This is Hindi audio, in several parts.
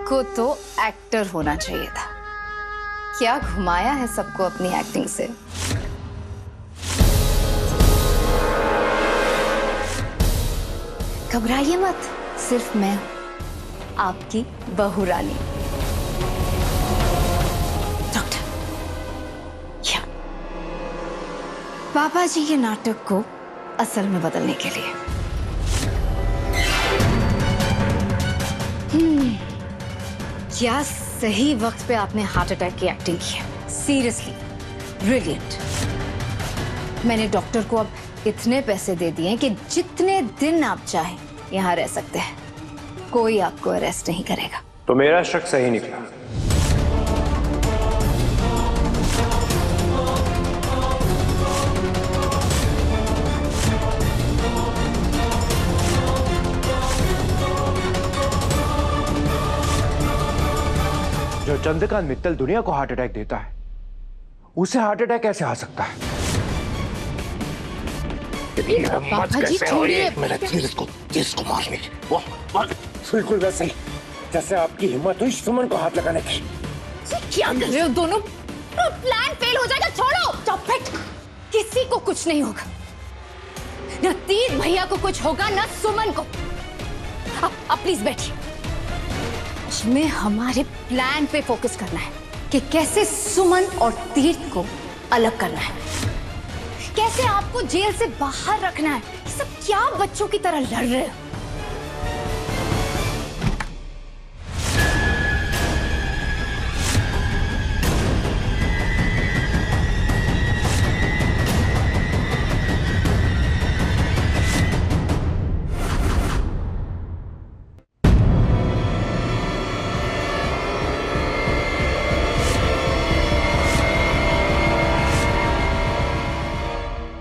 आपको तो एक्टर होना चाहिए था। क्या घुमाया है सबको अपनी एक्टिंग से। घबराइए मत, सिर्फ मैं हूं आपकी बहू रानी डॉक्टर। पापा जी के नाटक को असल में बदलने के लिए क्या सही वक्त पे आपने हार्ट अटैक की एक्टिंग की है। Seriously brilliant. मैंने डॉक्टर को अब इतने पैसे दे दिए कि जितने दिन आप चाहें यहाँ रह सकते हैं, कोई आपको अरेस्ट नहीं करेगा। तो मेरा शक सही निकला। जो चंद्रकांत मित्तल दुनिया को हार्ट अटैक देता है, उसे हार्ट अटैक कैसे आ सकता है? पापा जी छोड़िए। मेरे तीर को मारने की बिल्कुल वैसे ही जैसे आपकी हिम्मत हुई सुमन को हाथ लगाने की। क्या कर रहे हो दोनों? प्लान फेल हो जाएगा, छोड़ो। Stop it। किसी को कुछ नहीं होगा, न तीर भैया को कुछ होगा, न सुमन को। अब प्लीज बैठिए। में हमारे प्लान पे फोकस करना है कि कैसे सुमन और तीर्थ को अलग करना है, कैसे आपको जेल से बाहर रखना है। ये सब क्या बच्चों की तरह लड़ रहे हो?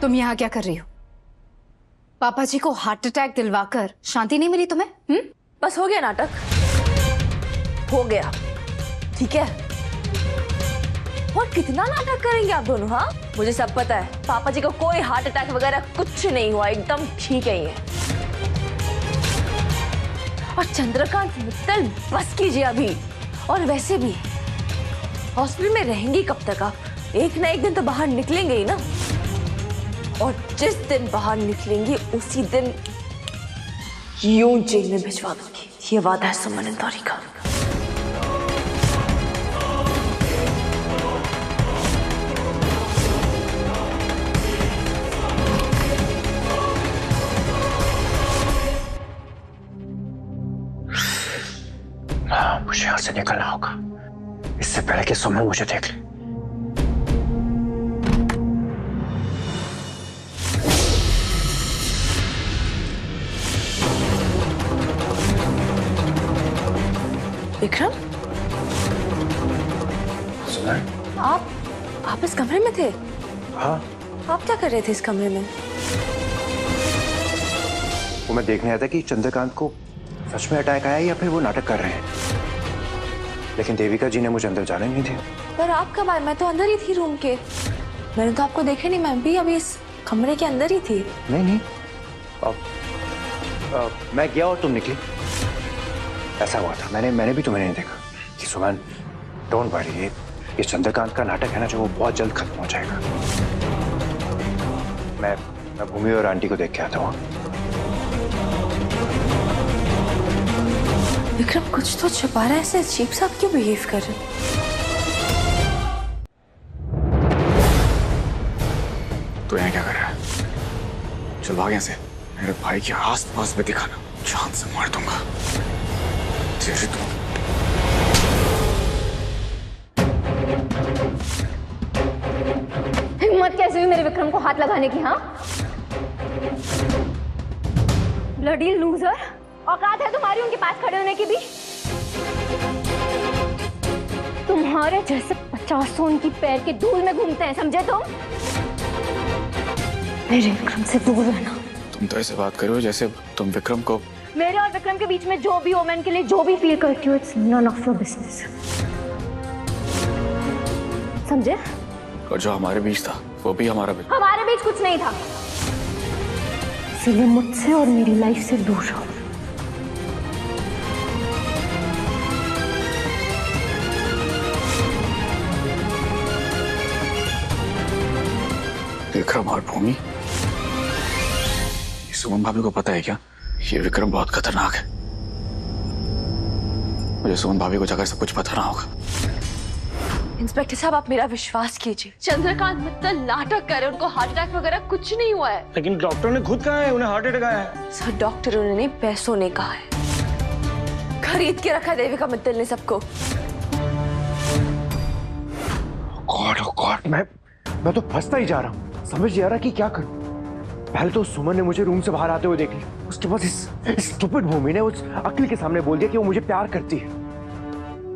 तुम यहाँ क्या कर रही हो? पापा जी को हार्ट अटैक दिलवाकर शांति नहीं मिली तुम्हें? बस हो गया नाटक, हो गया, ठीक है। और कितना नाटक करेंगे आप दोनों? हाँ, मुझे सब पता है। पापा जी को कोई हार्ट अटैक वगैरह कुछ नहीं हुआ, एकदम ठीक है ये। और चंद्रकांत मित्तल बस कीजिए अभी। और वैसे भी हॉस्पिटल में रहेंगी कब तक आप? एक ना एक दिन तो बाहर निकलेंगे ही ना। और जिस दिन बाहर निकलेंगी उसी दिन यूं जेल में भिजवा दूंगी। ये वादा है सुमन इंदौरी का। मुझे यहाँ से निकलना होगा इससे पहले कि सुमन मुझे देख ले। विक्रम, आप इस कमरे में थे? हाँ। आप क्या कर रहे थे इस कमरे में? वो मैं देखने आया था कि चंद्रकांत को सच में अटैक आया या फिर वो नाटक कर रहे हैं। लेकिन देविका जी ने मुझे अंदर जाने नहीं दिया। पर आप कब आए? मैं तो अंदर ही थी रूम के। मैंने तो आपको देखा नहीं, मैं भी अभी इस कमरे के अंदर ही थी। नहीं, मैं गया और तुम निकली, ऐसा हुआ था। मैंने भी तुम्हें नहीं देखा। कि सुमन, डोंट वरी, ये चंद्रकांत का नाटक है ना, जो वो बहुत जल्द खत्म हो जाएगा। मैं भूमि और आंटी को देख के आता हूँ। विक्रम, कुछ तो छुपा रहा है। ऐसे अजीब सा क्यों बिहेव कर रहे? तो यहाँ क्या कर रहा है? चल भाग यहाँ से। मेरे भाई के आस पास में दिखाना, जान से मार दूंगा तेरे। तो हिम्मत कैसे हुई मेरे विक्रम को हाथ लगाने की? हाँ, ब्लडी लूजर। औकात है तुम्हारी उनके पास खड़े होने की भी? तुम्हारे जैसे 50 उनकी पैर के धूल में घूमते हैं, समझे तुम? मेरे विक्रम से दूर रहना। तुम तो ऐसे बात करो जैसे तुम विक्रम को। मेरे और विक्रम के बीच में जो भी हो, मैं इनके लिए जो भी फील करती हूँ, it's none of your business, समझे? और जो हमारे बीच था वो भी हमारा बीच। हमारे बीच कुछ नहीं था, इसलिए मुझसे और मेरी लाइफ से दूर रहो। विक्रम और भूमि, सुमन भाभी को पता है क्या? ये विक्रम बहुत खतरनाक है। मुझे सुमन भाभी को जाकर सब कुछ पता ना होगा। इंस्पेक्टर साहब, आप मेरा विश्वास कीजिए, चंद्रकांत मित्तल नाटक कर रहे, उनको हार्ट अटैक वगैरह कुछ नहीं हुआ है। लेकिन डॉक्टर ने खुद कहा है उन्हें हार्ट अटैक आया है। सर, डॉक्टरों ने पैसों ने कहा है, खरीद के रखा देविका मित्तल ने सबको। गॉड ओ गॉड, मैं तो फंसता ही जा रहा हूँ, समझ नहीं आ रहा कि क्या करूं। पहले तो सुमन ने मुझे रूम से बाहर आते हुए देख लिया, उसके बाद इस स्टूपिड भूमि ने उस अखिल के सामने बोल दिया कि वो मुझे प्यार करती है।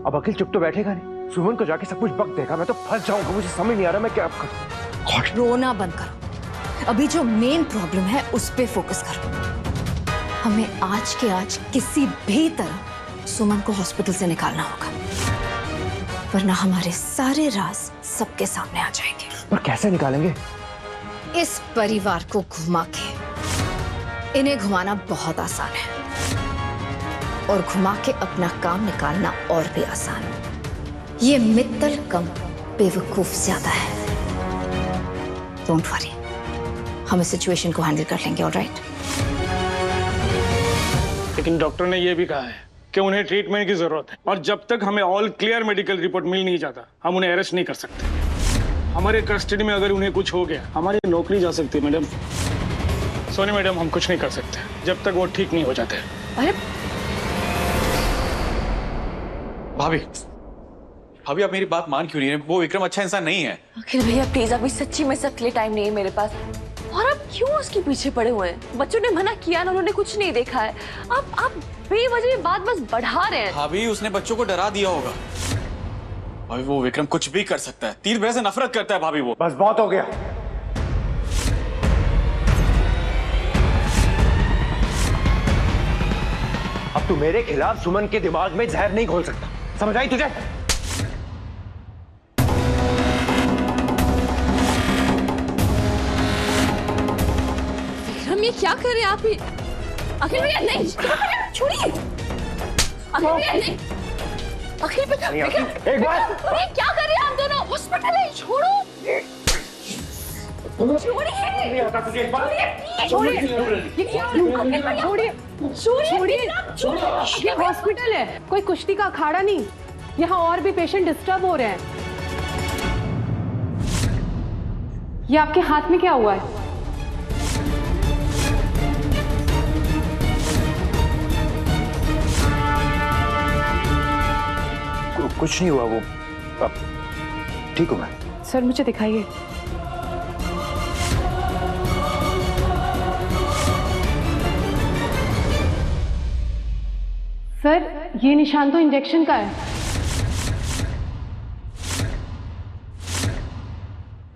अब अखिल चुप तो बैठेगा नहीं, सुमन को जाके सब कुछ बक देगा। मैं तो फंस जाऊंगा, मुझे समझ नहीं आ रहा मैं क्या करूं। रोना बंद करो, अभी जो मेन प्रॉब्लम है उस पे फोकस करो। हमें आज के आज किसी भी तरह सुमन को हॉस्पिटल से निकालना होगा, वरना हमारे सारे राज सबके सामने आ जाएंगे। पर कैसे निकालेंगे? इस परिवार को घुमा के, इन्हें घुमाना बहुत आसान है और घुमा के अपना काम निकालना और भी आसान है। ये मित्तल कम बेवकूफ ज्यादा है। डोंट वरी, हम इस सिचुएशन को हैंडल कर लेंगे। ऑलराइट? लेकिन डॉक्टर ने यह भी कहा है कि उन्हें ट्रीटमेंट की जरूरत है और जब तक हमें ऑल क्लियर मेडिकल रिपोर्ट मिल नहीं जाता हम उन्हें अरेस्ट नहीं कर सकते। हमारे कस्टडी में अगर उन्हें कुछ हो गया हमारी नौकरी जा सकती है। मैडम, सोनी मैडम, हम कुछ नहीं कर सकते जब तक वो ठीक नहीं हो जाते। अरे भाभी, भाभी आप मेरी बात मान क्यों नहीं रहे? वो विक्रम अच्छा इंसान नहीं है। अखिल भैया प्लीज, अभी सच्ची में सबके लिए टाइम नहीं है मेरे पास। और आप क्यों उसके पीछे पड़े हुए हैं? बच्चों ने मना किया ना, उन्होंने कुछ नहीं देखा है। आप बेवजह बात बस बढ़ा रहे हैं। भाभी, उसने बच्चों को डरा दिया होगा। भाभी, वो विक्रम कुछ भी कर सकता है, तीर भय से नफरत करता है भाभी वो। बस बहुत हो गया। अब तू मेरे खिलाफ सुमन के दिमाग में जहर नहीं घोल सकता, समझ आई तुझे? विक्रम, ये क्या कर रहे हैं आप? अखिल भैया नहीं, छोड़िए। अखिल भैया नहीं, अखिल भैया, विक्रम, एक बार अरे क्या कर रहे हैं आप दोनों? हॉस्पिटल है, छोड़ो। छोड़िए, ये हॉस्पिटल है, कोई कुश्ती का अखाड़ा नहीं। यहाँ और भी पेशेंट डिस्टर्ब हो रहे हैं। ये आपके हाथ में क्या हुआ है? कुछ नहीं हुआ, वो ठीक हूं मैं। सर मुझे दिखाइए। सर, ये निशान तो इंजेक्शन का है।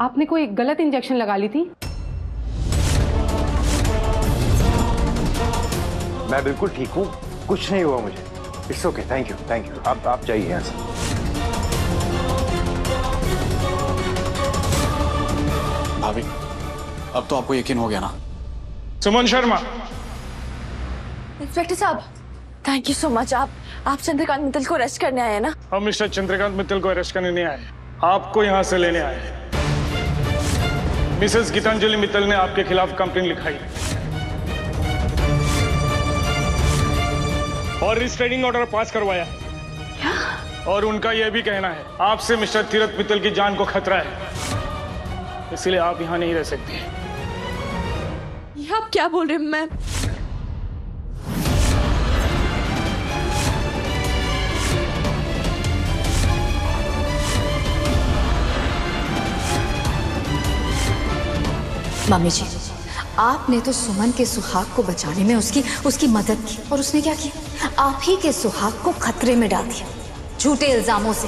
आपने कोई गलत इंजेक्शन लगा ली थी? मैं बिल्कुल ठीक हूँ, कुछ नहीं हुआ मुझे। It's okay, thank you, thank you. आप जाइए यहाँ से। भाभी, अब तो आपको यकीन हो गया ना? सुमन शर्मा, इंस्पेक्टर साहब, थैंक यू सो मच। आप चंद्रकांत मित्तल को अरेस्ट करने आए हैं ना? हम मिस्टर चंद्रकांत मित्तल को अरेस्ट करने नहीं आए, आपको यहाँ से लेने आए हैं। मिसेस गीतांजलि मित्तल ने आपके खिलाफ कंप्लेंट लिखाई और रिस्ट्रेनिंग ऑर्डर पास करवाया। क्या? और उनका यह भी कहना है आपसे मिस्टर तीरथ मित्तल की जान को खतरा है, इसलिए आप यहाँ नहीं रह सकते। ये आप क्या बोल रहे हैं? मैं मम्मी जी, आपने तो सुमन के सुहाग को बचाने में उसकी मदद की और उसने क्या किया? आप ही के सुहाग को खतरे में डाल दिया झूठे इल्जामों से।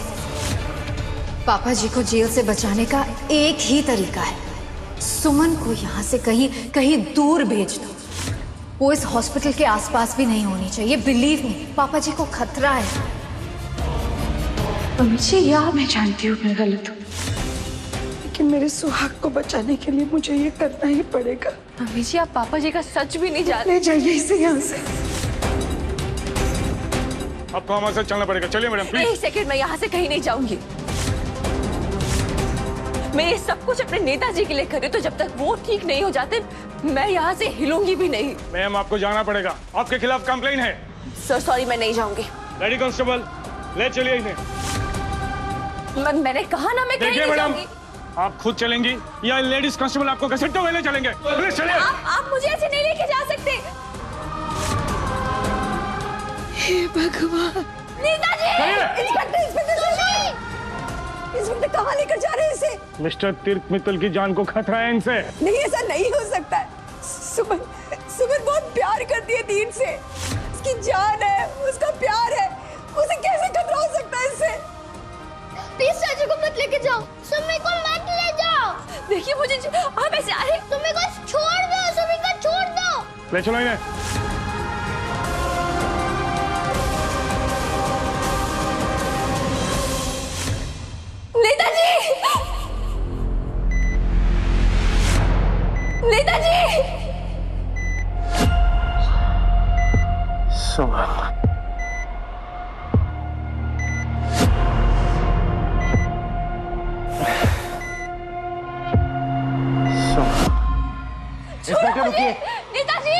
पापा जी को जेल से बचाने का एक ही तरीका है, सुमन को यहाँ से कहीं दूर भेज दो। वो इस हॉस्पिटल के आसपास भी नहीं होनी चाहिए। बिलीव मी, पापा जी को खतरा है। मुझे याद, मैं जानती हूँ मैं गलत हूँ, लेकिन मेरे सुहाग को बचाने के लिए मुझे ये करना ही पड़ेगा। मम्मी जी, आप पापा जी का सच भी नहीं जानते। ले जाइए इसे यहाँ से। आपको हमारे साथ चलना पड़ेगा। चलिए मैडम, प्लीज। एक सेकंड, मैं यहाँ से कहीं नहीं जाऊंगी। मैं ये सब कुछ अपने नेताजी के लिए कर रही हूँ, तो जब तक वो ठीक नहीं हो जाते मैं यहाँ से हिलूंगी भी नहीं। मैम आपको जाना पड़ेगा, आपके खिलाफ कंप्लेन है। सर सॉरी, मैं नहीं जाऊंगी। लेडी कांस्टेबल ले चलिए इन्हें। मैंने कहा ना मैं कहीं देखिए नहीं मैडम, जाऊंगी। आप खुद चलेंगी या लेडीज कांस्टेबल आपको घसीटते हुए ले चलेंगे? प्लीज चलिए। आप मुझे ऐसे नहीं लेके जा सकते। हे भगवान, नेताजी! इंस्पेक्टर, इंस्पेक्टर कहाँ लेकर जा रहे हैं इसे? मिस्टर तीर्थ मित्तल की जान को खतरा है इनसे। नहीं ऐसा नहीं हो सकता है। सुमन सुमन बहुत प्यार करती है दीन से, उसकी जान है, उसका प्यार है, उसे कैसे खतरा हो सकता है इससे? प्लीज चाची को मत लेके जाओ, सुमी को मत ले जाओ। देखिए मुझे आप ऐसे आ रहे। सुमी को छोड़ दो, सुमी को छोड़ दो। ले चलो इन्हें। नेताजी! नेताजी! सुमन, इंस्पेक्टर रुकिए। नेताजी!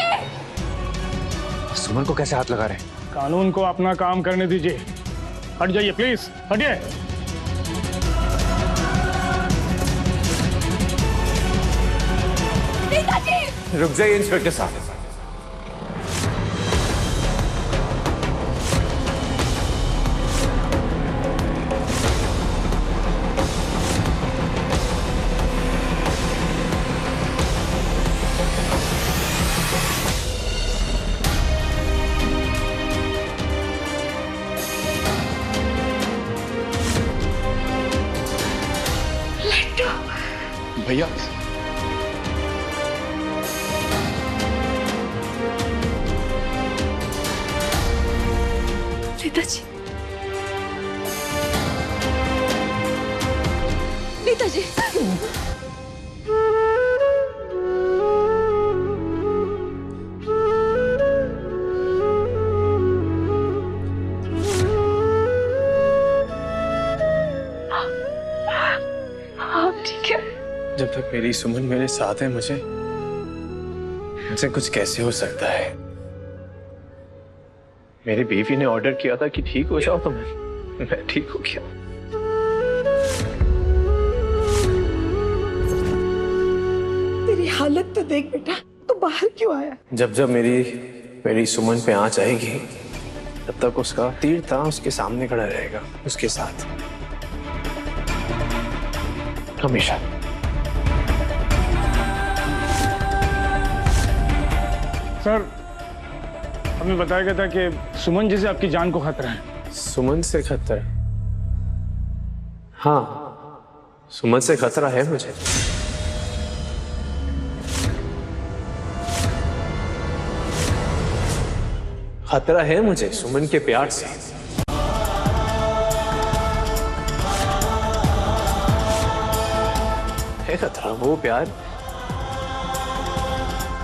सुमन को कैसे हाथ लगा रहे हैं? कानून को अपना काम करने दीजिए। हट जाइए प्लीज, हटिए। नेताजी! रुक जाइए इंस्पेक्टर साहब। भैया नेताजी, नेताजी! ठीक है। जब तक मेरी सुमन मेरे साथ है मुझे कुछ कैसे हो सकता है? मेरी बीवी ने ऑर्डर किया था कि ठीक हो जाओ, तो मैं ठीक हो गया। तेरी हालत तो देख बेटा, तू बाहर क्यों आया? जब जब मेरी सुमन पे आंच आएगी तब तक उसका तीर उसके सामने खड़ा रहेगा, उसके साथ हमेशा। सर हमें बताया गया था कि सुमन जी से आपकी जान को खतरा है। सुमन से खतरा? हाँ, सुमन से खतरा है मुझे। खतरा है मुझे सुमन के प्यार से। है खतरा वो प्यार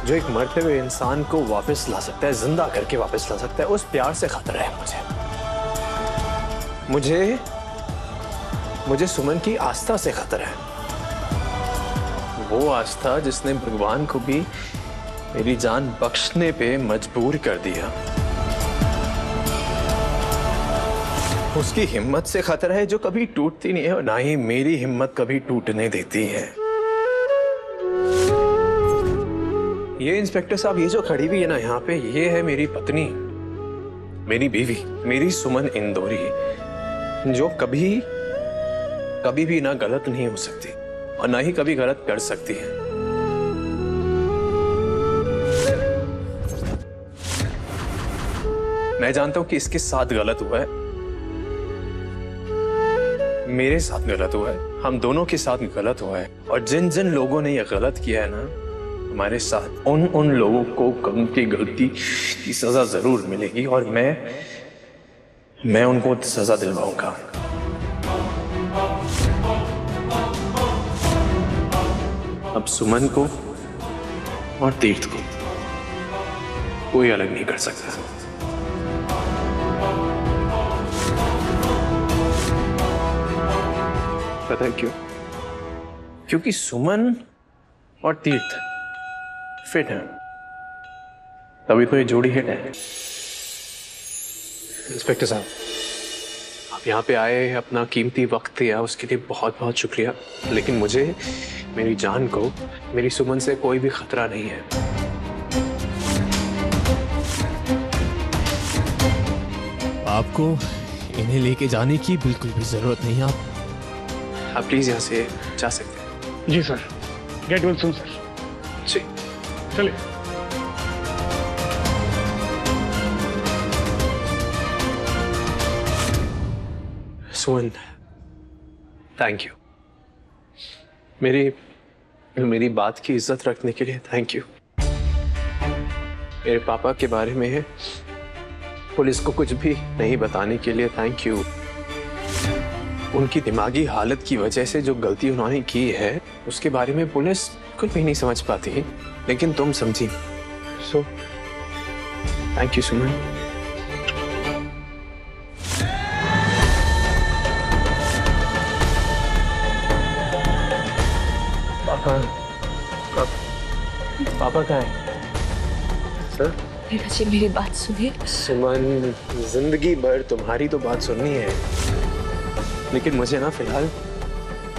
जो एक मरते हुए इंसान को वापस ला सकता है, जिंदा करके वापस ला सकता है। उस प्यार से खतरा है मुझे सुमन की आस्था से खतरा है। वो आस्था जिसने भगवान को भी मेरी जान बख्शने पे मजबूर कर दिया। उसकी हिम्मत से खतरा है जो कभी टूटती नहीं है, और ना ही मेरी हिम्मत कभी टूटने देती है। ये इंस्पेक्टर साहब, ये जो खड़ी हुई है ना यहाँ पे, ये है मेरी पत्नी, मेरी बीवी, मेरी सुमन इंदौरी, जो कभी भी ना गलत नहीं हो सकती और ना ही कभी गलत कर सकती है। मैं जानता हूं कि इसके साथ गलत हुआ है, मेरे साथ गलत हुआ है, हम दोनों के साथ गलत हुआ है, और जिन जिन लोगों ने यह गलत किया है ना हमारे साथ, उन लोगों को उनकी गलती की सजा जरूर मिलेगी, और मैं उनको सजा दिलवाऊंगा। अब सुमन को और तीर्थ को कोई अलग नहीं कर सकता। पता है क्यों? क्योंकि सुमन और तीर्थ फिट है, तभी तो ये जोड़ी हिट है। इंस्पेक्टर साहब, आप यहाँ पे आए, अपना कीमती वक्त दिया, उसके लिए बहुत बहुत शुक्रिया। लेकिन मुझे, मेरी जान को, मेरी सुमन से कोई भी खतरा नहीं है। आपको इन्हें लेके जाने की बिल्कुल भी जरूरत नहीं है। आप प्लीज यहाँ से जा सकते हैं। जी sir, get well soon sir. जी चलिए। Suman, thank you. मेरी बात की इज्जत रखने के लिए थैंक यू। मेरे पापा के बारे में पुलिस को कुछ भी नहीं बताने के लिए थैंक यू। उनकी दिमागी हालत की वजह से जो गलती उन्होंने की है उसके बारे में पुलिस कुछ भी नहीं समझ पाती, लेकिन तुम समझी। सो थैंक यू सुमन। पापा कहाँ है? सर, नेताजी मेरी बात सुनिए। सुमन, जिंदगी भर तुम्हारी तो बात सुननी है, लेकिन मुझे ना फिलहाल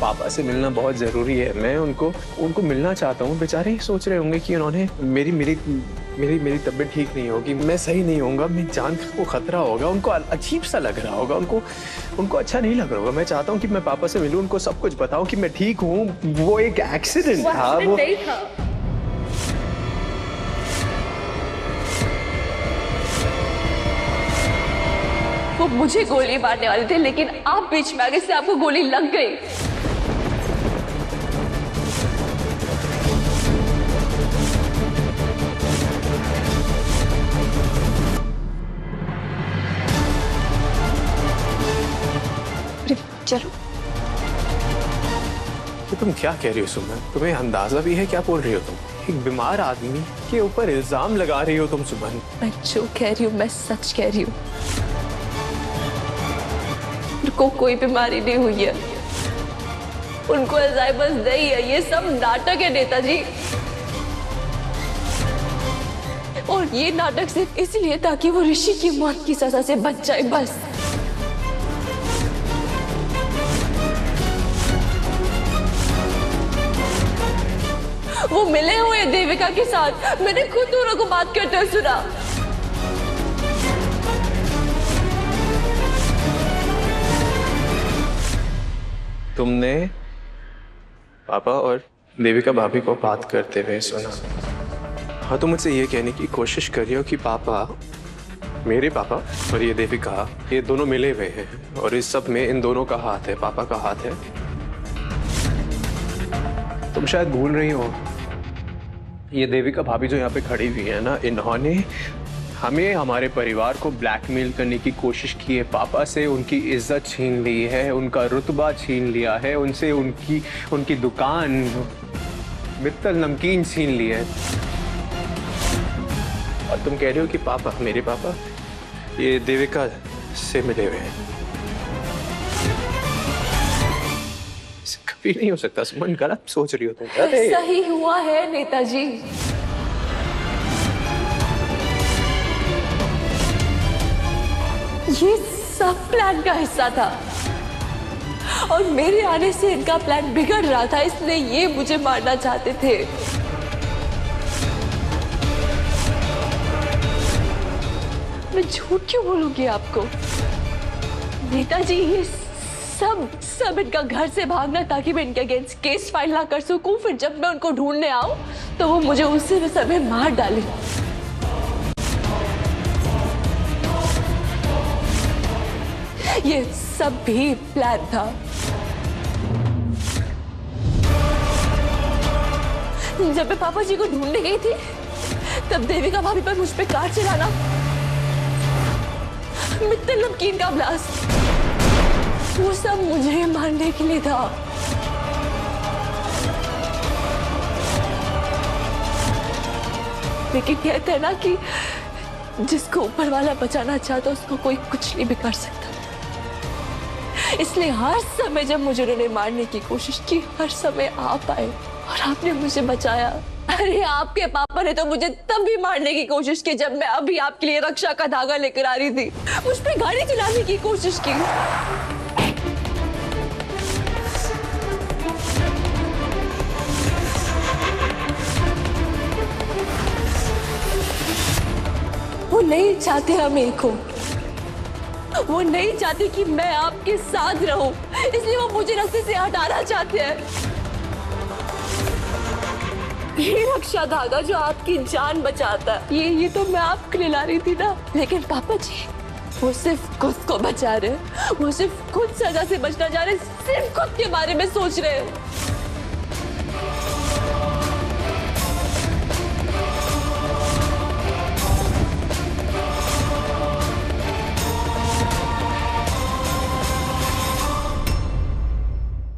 पापा से मिलना बहुत जरूरी है। मैं उनको मिलना चाहता हूँ। बेचारे सोच रहे होंगे कि उन्होंने मेरी तबीयत ठीक नहीं होगी, मैं सही नहीं होऊंगा, मेरी जान को खतरा होगा, उनको अजीब सा लग रहा होगा, उनको अच्छा नहीं लग रहा होगा। मैं चाहता हूँ कि मैं पापा से मिलूं, उनको सब कुछ बताऊं कि मैं ठीक हूँ, वो एक एक्सीडेंट था। वो नहीं था। वो मुझे गोली मारने वाले थे, लेकिन आप बीच में आगे से आपको गोली लग गई। चलो। तो तुम क्या कह रही हो सुमन? तुम्हें अंदाजा भी है क्या बोल रही हो तुम? एक बीमार आदमी के ऊपर इल्जाम लगा रही हो तुम सुमन। मैं जो कह रही हूँ मैं सच कह रही हूँ। उनको कोई बीमारी नहीं हुई है, उनको अल्जाइमर्स नहीं है। ये सब नाटक है नेताजी, और ये नाटक सिर्फ इसलिए ताकि वो ऋषि की मौत की सजा से बच जाए, बस। वो मिले हुए देविका के साथ, मैंने खुद दोनों को बात करते हुए सुना। तुमने पापा और देविका भाभी को बात करते हुए सुना? हाँ, तो मुझसे ये कहने की कोशिश कर रही हो कि पापा, मेरे पापा और ये देविका, ये दोनों मिले हुए हैं और इस सब में इन दोनों का हाथ है, पापा का हाथ है। तुम शायद भूल रही हो, ये देविका भाभी जो यहाँ पे खड़ी हुई है ना, इन्होंने हमें, हमारे परिवार को ब्लैकमेल करने की कोशिश की है। पापा से उनकी इज्जत छीन ली है, उनका रुतबा छीन लिया है, उनसे उनकी दुकान मित्तल नमकीन छीन ली है। और तुम कह रहे हो कि पापा, मेरे पापा, ये देविका से मिले हुए हैं। कभी नहीं हो सकता सुमन, गलत सोच रही हो तुम। सही हुआ है नेताजी। ये सब प्लान का हिस्सा था, और मेरे आने से इनका प्लान बिगड़ रहा था, इसलिए ये मुझे मारना चाहते थे। मैं झूठ क्यों बोलूंगी आपको नेताजी? ये सब इनका घर से भागना ताकि मैं इनके अगेंस्ट केस फाइल ना कर सकूं, फिर जब मैं उनको ढूंढने आऊं तो वो मुझे उसी समय मार डाले। ये सब भी प्लान था। जब मैं पापा जी को ढूंढने गई थी तब देविका भाभी पर मुझ पे कार चलाना, मित्तल नमकीन का ब्लास्ट, वो सब मुझे मारने के लिए था। लेकिन कहते हैं ना कि जिसको ऊपर वाला बचाना चाहता उसको कोई कुछ नहीं बिगाड़ सकता। इसलिए हर समय जब मुझे उन्होंने मारने की कोशिश की, हर समय आप आए और आपने मुझे बचाया। अरे आपके पापा ने तो मुझे तब भी मारने की कोशिश की जब मैं अभी आपके लिए रक्षा का धागा लेकर आ रही थी, मुझ पे गाड़ी चलाने की कोशिश की। वो नहीं चाहते हम एक हो, वो नहीं चाहते कि मैं आपके साथ रहूं, इसलिए वो मुझे रास्ते से हटाना चाहते हैं। ये रक्षा धागा जो आपकी जान बचाता है, ये तो मैं आपके लिए ला रही थी ना, लेकिन पापा जी वो सिर्फ खुद को बचा रहे, वो सिर्फ खुद सजा से बचना चाह रहे, सिर्फ खुद के बारे में सोच रहे हैं।